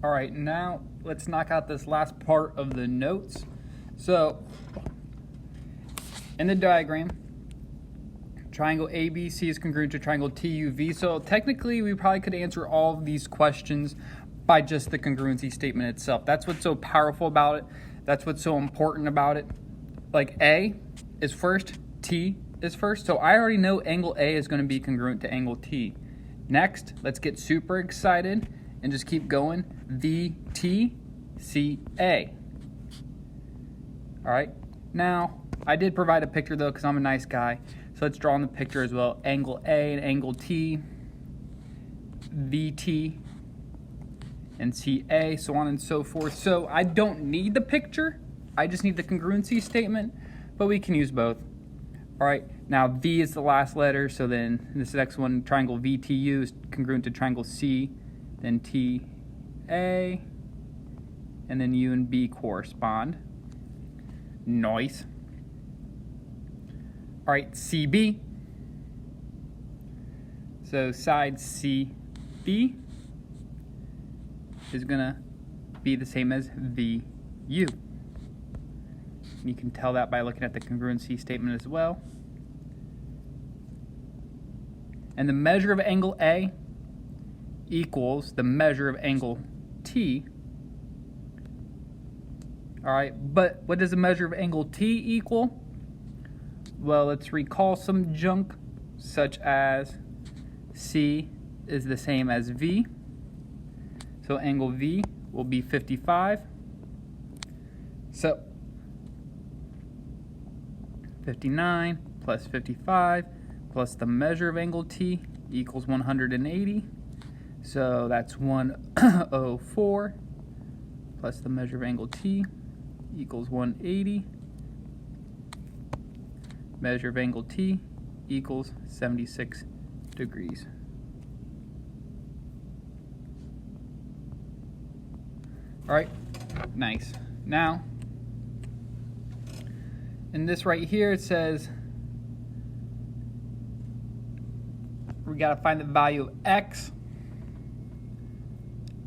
All right, now let's knock out this last part of the notes. So, in the diagram, triangle ABC is congruent to triangle TUV. So technically, we probably could answer all of these questions by just the congruency statement itself. That's what's so powerful about it. That's what's so important about it. Like A is first, T is first. So I already know angle A is going to be congruent to angle T. Next, let's get super excited and just keep going. VTCA. All right. Now, I did provide a picture though because I'm a nice guy. So let's draw in the picture as well. Angle A and angle T, VT, and CA, so on and so forth. So I don't need the picture. I just need the congruency statement, but we can use both. All right, now V is the last letter, so then this next one, triangle VTU is congruent to triangle C, then TA, and then U and B correspond. Nice. All right, CB. So side CB is gonna be the same as VU. You can tell that by looking at the congruency statement as well. And the measure of angle A equals the measure of angle T. All right, but what does the measure of angle T equal? Well, let's recall some junk, such as C is the same as V. So angle V will be 55. So 59 plus 55 plus the measure of angle T equals 180. So that's 104 plus the measure of angle T equals 180. Measure of angle T equals 76 degrees. All right, nice. Now, in this right here, it says we gotta find the value of X.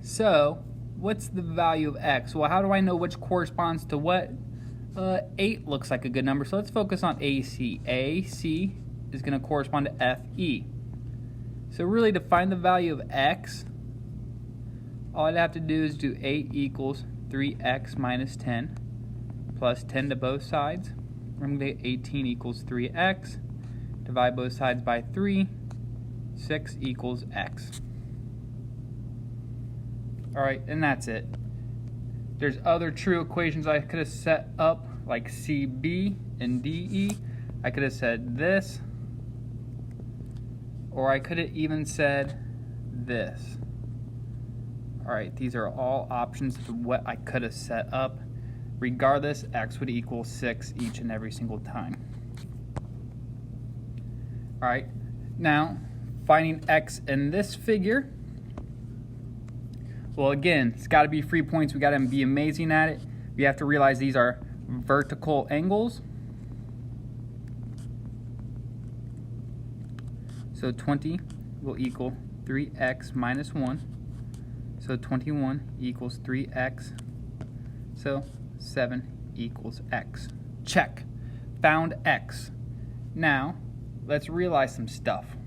So, what's the value of X? Well, how do I know which corresponds to what? 8 looks like a good number, so let's focus on AC. AC is going to correspond to FE. So really, to find the value of X, all I'd have to do is do 8 equals 3X minus 10 plus 10 to both sides. I'm going to get 18 equals 3X. Divide both sides by 3. 6 equals X. All right, and that's it. There's other true equations I could have set up, like CB and DE. I could have said this, or I could have even said this. All right, these are all options of what I could have set up. Regardless, X would equal 6 each and every single time. All right, now finding X in this figure. Well, again, it's got to be 3 points. We got to be amazing at it. We have to realize these are vertical angles. So 20 will equal 3x minus 1. So 21 equals 3x. So 7 equals x. Check. Found x. Now, let's realize some stuff.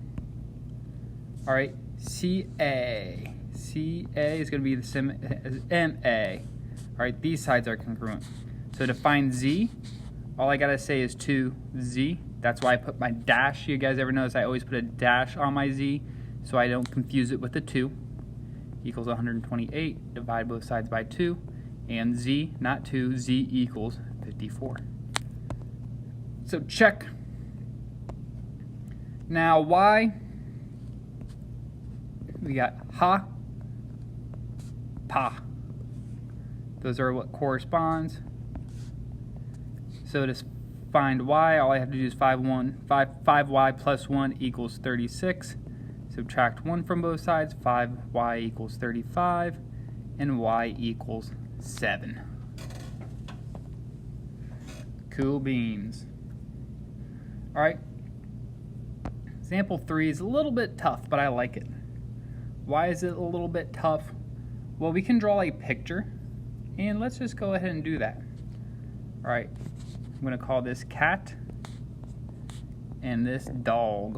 All right, CA. CA is going to be the same as MA. All right, these sides are congruent. So to find Z, all I got to say is 2Z. That's why I put my dash. You guys ever notice I always put a dash on my Z so I don't confuse it with the 2. Equals 128. Divide both sides by 2. And Z, not 2, Z equals 54. So check. Now Y, we got ha, pa. Those are what corresponds. So to find y, all I have to do is 5y plus 1 equals 36. Subtract 1 from both sides, 5y equals 35, and y equals 7. Cool beans. All right. Example 3 is a little bit tough, but I like it. Why is it a little bit tough? Well, we can draw a picture, and let's just go ahead and do that. All right, I'm going to call this cat and this dog.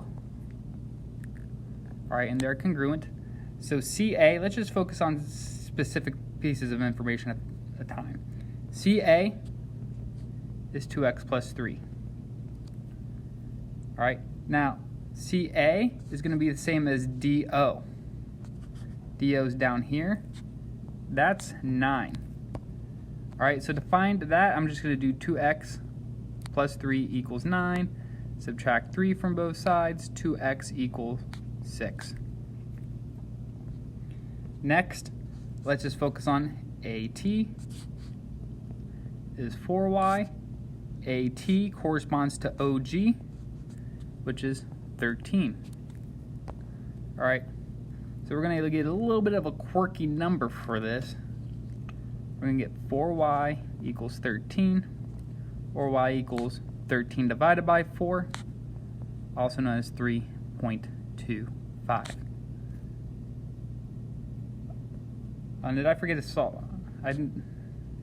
All right, and they're congruent. So CA, let's just focus on specific pieces of information at a time. CA is 2x plus 3. All right, now CA is going to be the same as DO. DO is down here. That's 9. All right, so to find that, I'm just going to do 2x plus 3 equals 9. Subtract 3 from both sides. 2x equals 6. Next, let's just focus on AT is 4y. AT corresponds to OG, which is 13. All right, so we're going to get a little bit of a quirky number for this. We're going to get 4y equals 13, or y equals 13 divided by 4, also known as 3.25. Did I forget to solve? I didn't.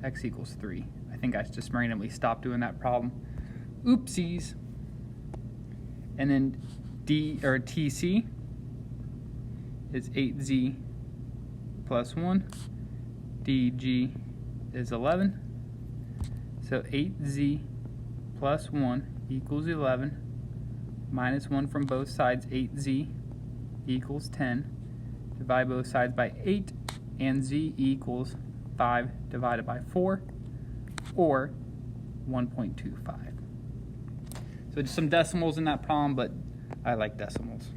X equals 3. I think I just randomly stopped doing that problem. Oopsies. And then TC is 8z plus 1. DG is 11. So 8z plus 1 equals 11. Minus 1 from both sides, 8z equals 10. Divide both sides by 8, and z equals 5 divided by 4, or 1.25. So just some decimals in that problem, but I like decimals.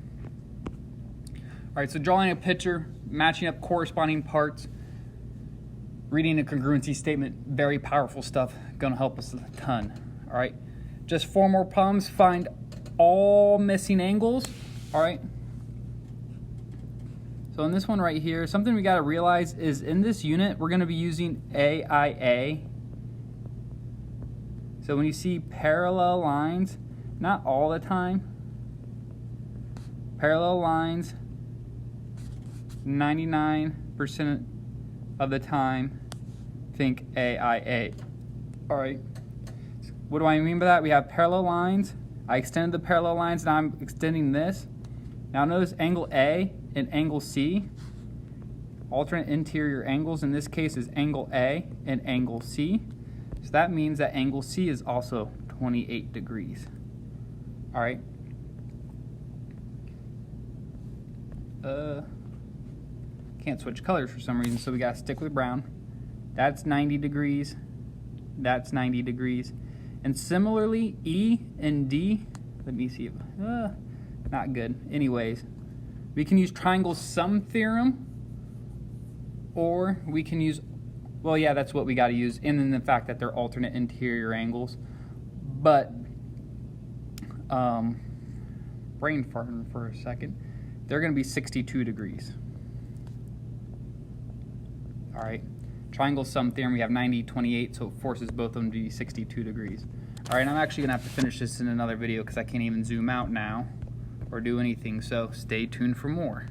All right, so drawing a picture, matching up corresponding parts, reading a congruency statement, very powerful stuff, gonna help us a ton. All right, just 4 more problems. Find all missing angles. All right. So in this one right here, something we got to realize is in this unit, we're going to be using AIA. So when you see parallel lines, not all the time, parallel lines, 99% of the time, think AIA. All right. What do I mean by that? We have parallel lines. I extended the parallel lines, now I'm extending this. Now notice angle A and angle C, alternate interior angles in this case is angle A and angle C. So that means that angle C is also 28 degrees. All right. Can't switch colors for some reason, so we gotta stick with brown. That's 90 degrees. That's 90 degrees. And similarly, E and D, let me see if, not good. Anyways, we can use triangle sum theorem, or we can use, well, yeah, that's what we got to use, and then the fact that they're alternate interior angles. But, brain farting for a second, they're going to be 62 degrees. All right. Triangle sum theorem, we have 90, 28, so it forces both of them to be 62 degrees. All right, I'm actually going to have to finish this in another video because I can't even zoom out now or do anything, so stay tuned for more.